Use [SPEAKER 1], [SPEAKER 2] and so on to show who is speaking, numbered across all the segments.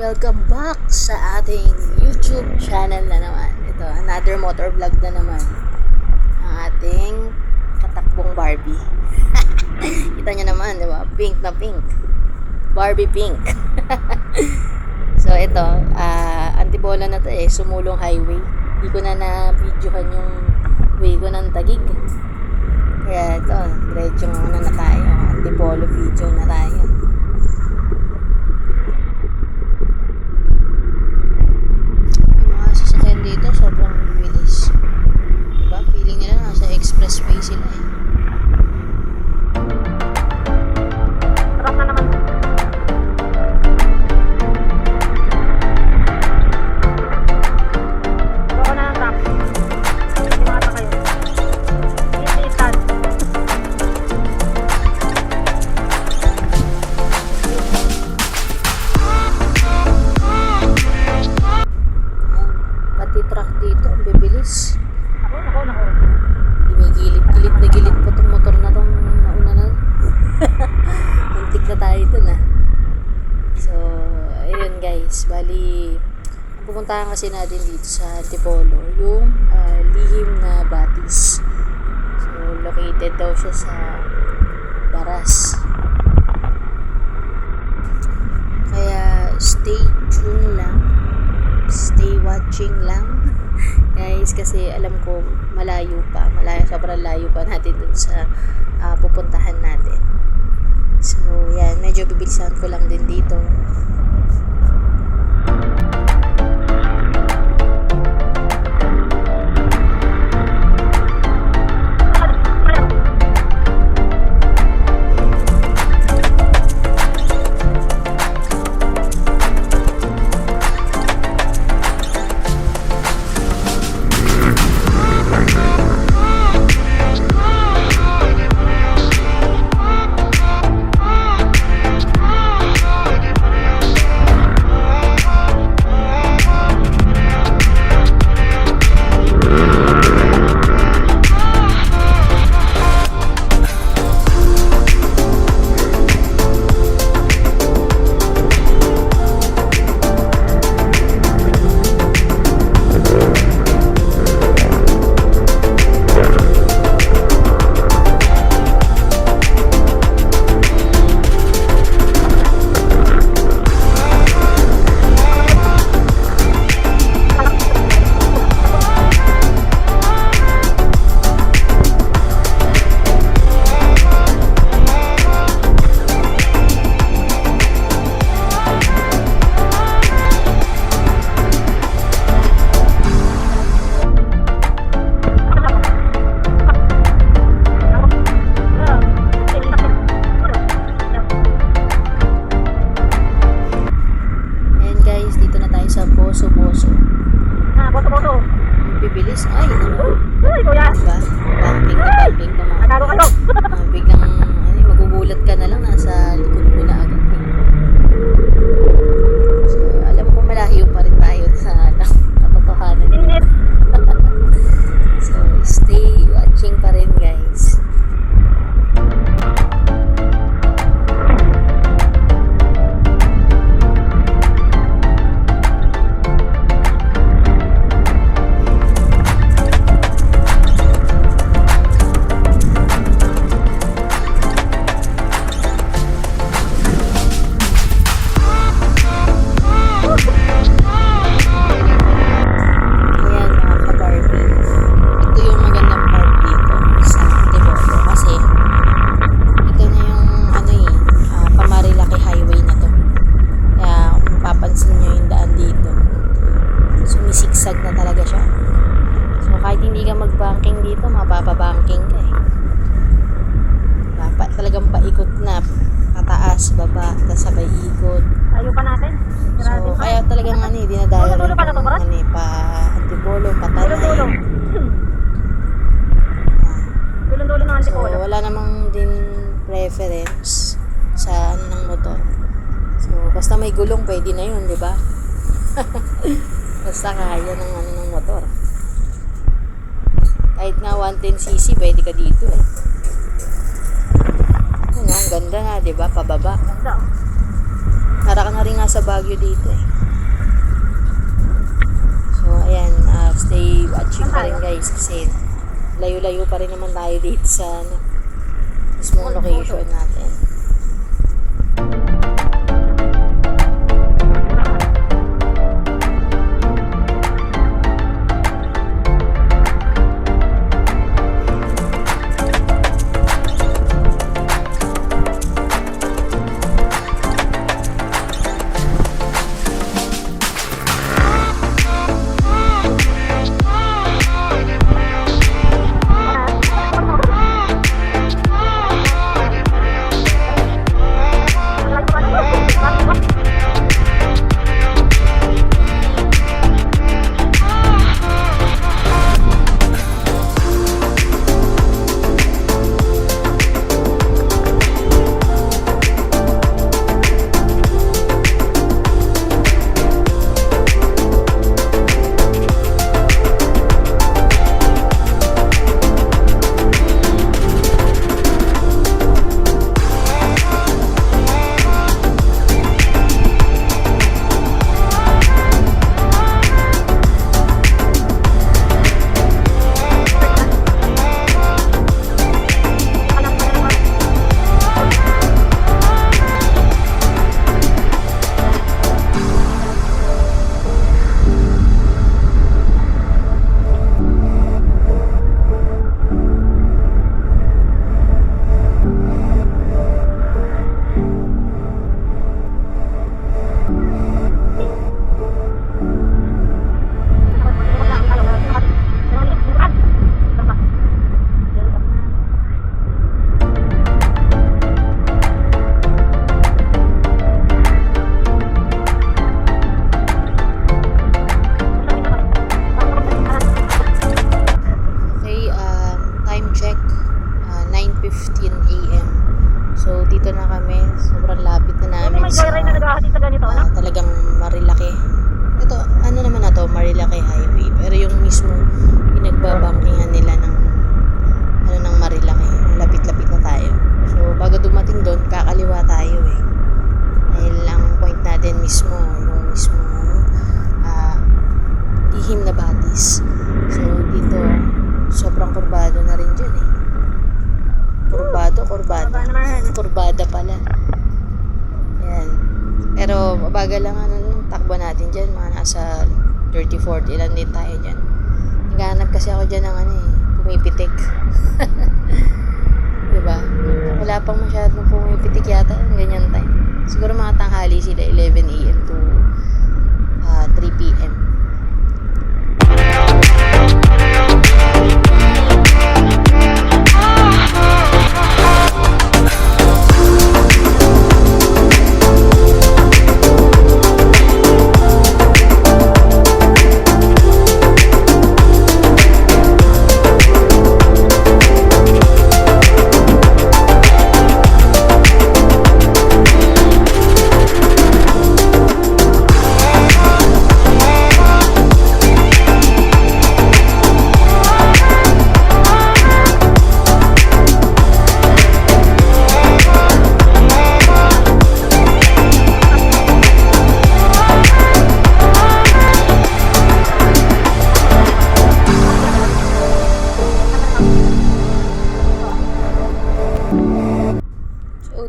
[SPEAKER 1] Welcome back sa ating YouTube channel na naman. Ito, another motor vlog na naman. Ang ating katakbong Barbie. Kita nyo naman, di ba? Pink na pink. Barbie pink. So, ito, Antipolo na to sumulong highway. Hindi ko na na-videohan yung way ko ng Taguig. Kaya ito, diretso na tayo. Antipolo video na tayo. Dito sobrang bilis, diba? Feeling nila nasa expressway sila Sarap na naman. Baka na ng truck. Hindi makata kayo. Isitan. Truck dito, ang bibilis. Nako. Gumigilid na gilid pa tong motor na tong nauna na. Muntik na tayo dun So, ayun guys, bali ang pupuntahan kasi natin dito sa Antipolo, yung lihim na Batis. So, located daw siya sa Baras. Kaya stay tuned lang. Stay watching lang guys, kasi alam ko sobrang layo pa natin dun sa pupuntahan natin. So yan, medyo bibilisan ko lang din dito. Boso. Boso. Bibilis. Ay, kuya. Diba? Bumping na mga. Biglang, magugulat ka na lang, nasa likod mo na agad. So, alam ko malayo pa rin tayo sa katotohanan. So, stay watching pa rin guys. Sumisiksag na talaga siya. So kahit hindi ka mag-banking dito, mapapabanking ka Dapat talagang paikot na. Pataas, baba, tapos sabay ikot.
[SPEAKER 2] Tayo pa natin.
[SPEAKER 1] So kaya talagang dinadayo rin pa Antipolo, Patanay.
[SPEAKER 2] Dulo ng Antipolo.
[SPEAKER 1] So wala namang din preference sa ng motor. So basta may gulong, pwede na yun, di ba? Basta kaya ng motor. Kahit nga 110cc, pwede ka dito Ang ganda nga, di ba? Pababa.
[SPEAKER 2] Ganda.
[SPEAKER 1] Para ka na rin nga sa Baguio dito eh. So, ayan, stay watching pa rin guys kasi layo-layo pa rin naman tayo dito sa mismong location natin. Talagang Marilaki. Ito, ano naman na to, Marilaki Highway. Pero yung mismo pinagbabangkingan nila ng ng Marilaki. Lapit-lapit na tayo. So, bago dumating doon, kakaliwa tayo eh. Dahil ang point natin mismo, yung mismo Lihim na Batis. So, dito, sobrang kurbado na rin dyan eh. Kurbada pala. Yan. Pero mabagal lang takbo natin dyan. Mga nasa 30-40 lang din tayo dyan. Naghahanap kasi ako dyan ng pumipitik. Diba? Wala pang masyadong pumipitik yata. Ganyan time. Siguro mga tanghali sila 11 AM to 3 PM.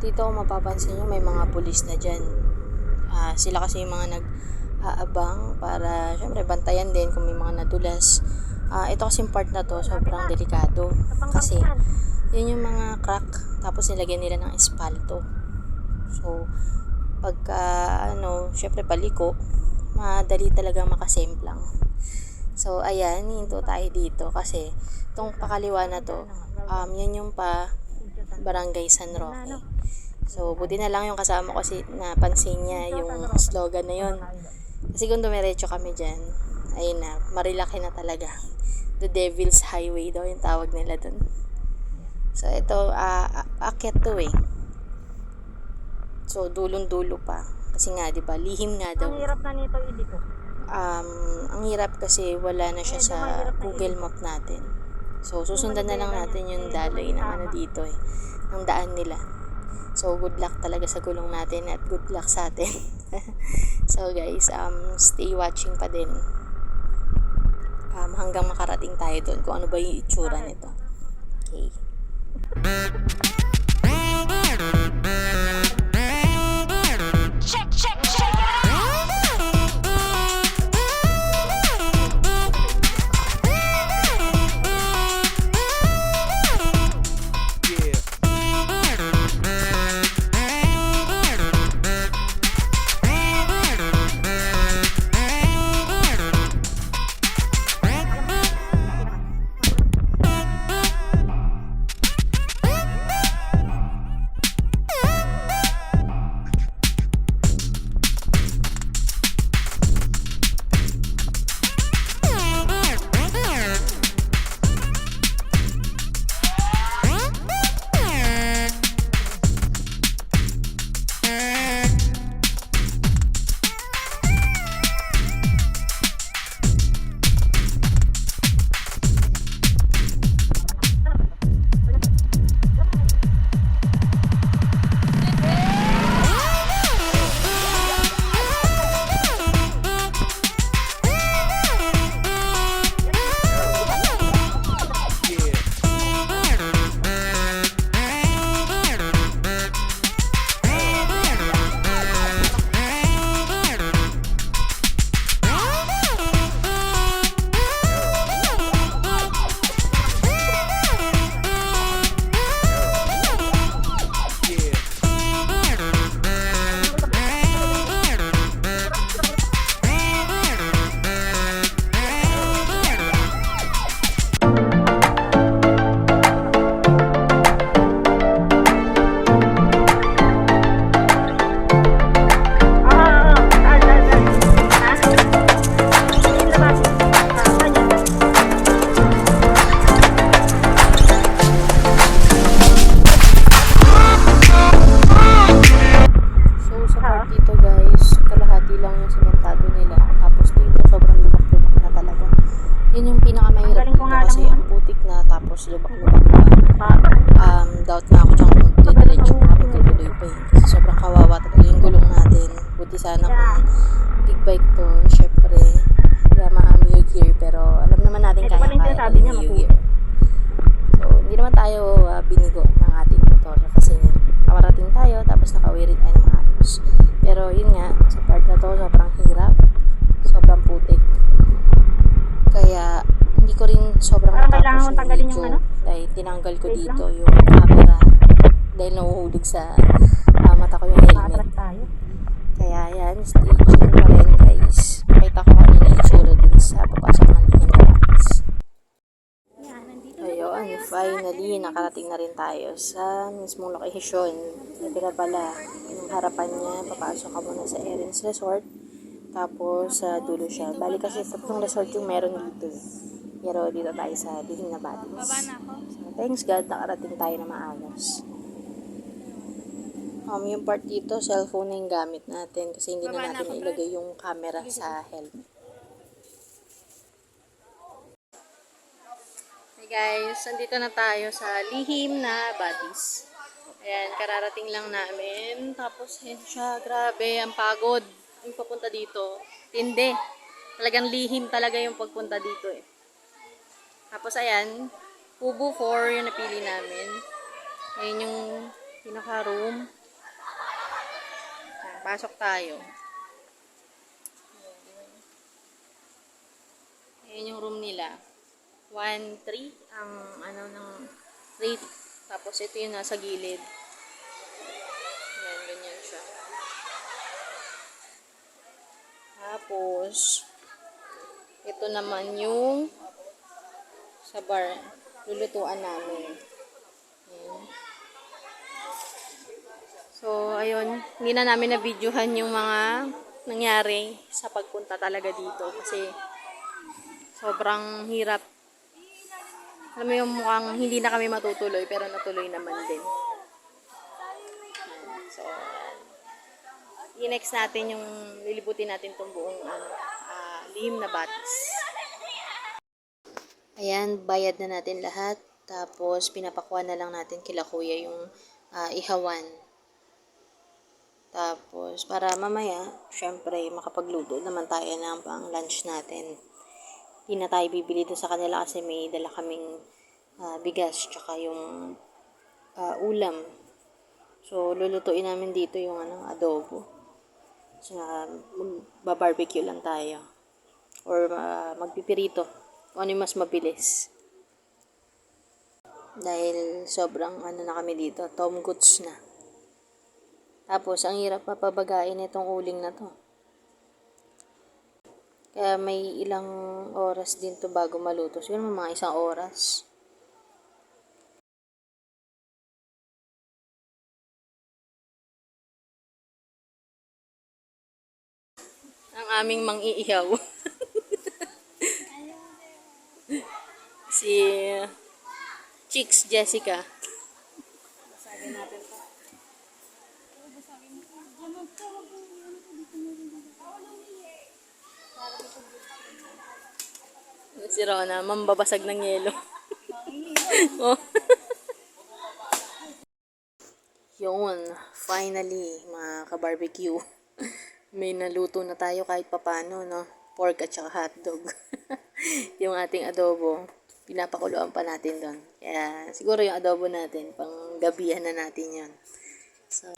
[SPEAKER 1] Dito kung mapapansin nyo, may mga pulis na dyan. Sila kasi yung mga nag-aabang para syempre bantayan din kung may mga nadulas. Ito kasing part na to sobrang delikado kasi yun yung mga crack tapos nilagyan nila ng espalto. So pagka syempre paliko, madali talaga makasemplang. So ayan, hinto tayo dito kasi itong pakaliwa na to, yan yung Barangay San Roque. So, buti na lang yung kasama ko kasi napansin niya yung slogan na yun. Kasi kung dumiretso kami dyan, ayun na, Marilaki na talaga. The Devil's Highway daw yung tawag nila dun. So, ito, akyat to eh. So, dulong-dulo pa. Kasi nga, di ba, lihim nga daw.
[SPEAKER 2] Ang hirap na nito, dito.
[SPEAKER 1] Ang hirap kasi wala na siya sa Google Map natin. So, susundan na lang natin yung daloy ng dito eh. Ng daan nila. So, good luck talaga sa gulong natin at good luck sa atin. So, guys, stay watching pa din. Hanggang makarating tayo doon kung ano ba yung itsura nito. Okay. tapos lubak-lubak pa. Doubt na ako dyan kung didiretso kami tutuloy pa yun. Kasi sobrang kawawa talaga yung gulong natin. Buti sana kung big bike to, syempre, Yamaha Gear, pero alam naman natin kaya-kaya yung Gear. So, hindi naman tayo binigo ng ating motor kasi nakarating tayo tapos nakawirid tayo ng maayos. Pero yun nga, sa part na to, sobrang hirap, sobrang putik. Kaya, hindi ko rin sobrang matapos yung video dahil tinanggal ko dito yung camera dahil nahuhulog sa mata ko yung helmet. Kaya yan, stay tuned pa rin guys. Pakita ko kanina yung itsura dun sa papasok ng Lihim na Batis. Ayun, finally, nakarating na rin tayo sa mismong location. Natira pala yung harapan niya, papasok ka muna sa Erin's Resort. Tapos sa dulo siya. Bali kasi tatlong resort yung meron dito. Pero dito tayo sa Lihim na Batis. So, thanks God, nakarating tayo na maayos. Yung part dito, cellphone na yung gamit natin kasi hindi na natin ilagay yung camera sa helmet. Hey guys, andito na tayo sa Lihim na Batis. Ayan, kararating lang namin. Tapos, yun siya, grabe, ang pagod. Yung papunta dito, tindi. Talagang lihim talaga yung pagpunta dito eh. Tapos ayan, Kubo 4 yung napili namin. Ayan yung pinaka-room. Pasok tayo. Ayan yung room nila. 1-3 ang ano ng rate. Tapos ito yung nasa gilid. Ayan, ganyan siya. Tapos, ito naman yung sa bar, lulutuan namin. Ayan. So, ayun, hindi na namin na-videohan yung mga nangyari sa pagpunta talaga dito kasi sobrang hirap. Alam mo yung mukhang hindi na kami matutuloy pero natuloy naman din. Ayan. So, i-next natin yung lilibutin natin itong buong Lihim na Batis. Ayan, bayad na natin lahat. Tapos, pinapakuha na lang natin kila kuya yung ihawan. Tapos, para mamaya, syempre, makapagluto naman tayo ng pang lunch natin. Hindi na tayo bibili doon sa kanila kasi may dala kaming bigas tsaka yung ulam. So, lulutuin namin dito yung adobo. So, magbabarbecue lang tayo. Or magpipirito. Kung ano yung mas mabilis. Dahil sobrang na kami dito. Tom goods na. Tapos, ang hirap papabagain itong uling na to. Kaya may ilang oras din to bago maluto. Siguro mga 1 oras. Ang aming mang-iihaw. Si Chicks Jessica.
[SPEAKER 2] Basagin natin to.
[SPEAKER 1] Si Rona, mambabasag ng yelo. Oh. Yun, finally, mga ka-barbecue. May naluto na tayo kahit papano, no? Pork at saka hotdog. Yung ating adobo, pinapakuluan pa natin doon. Kaya, siguro yung adobo natin, pang gabihan na natin yun. So,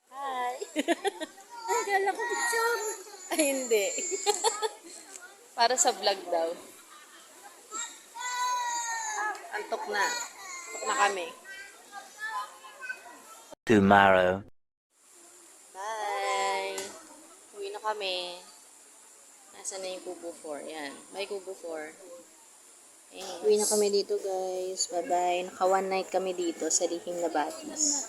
[SPEAKER 1] hi! Akala ko picture. Ay, hindi. Para sa vlog daw. Antok na. Antok na kami.
[SPEAKER 3] Tomorrow.
[SPEAKER 1] Bye! Uwi na kami. Nasaan na yung kubo 4? Yan. May kubo 4. Uwi na kami dito, guys. Bye-bye. Naka one night kami dito sa Lihim na Batis.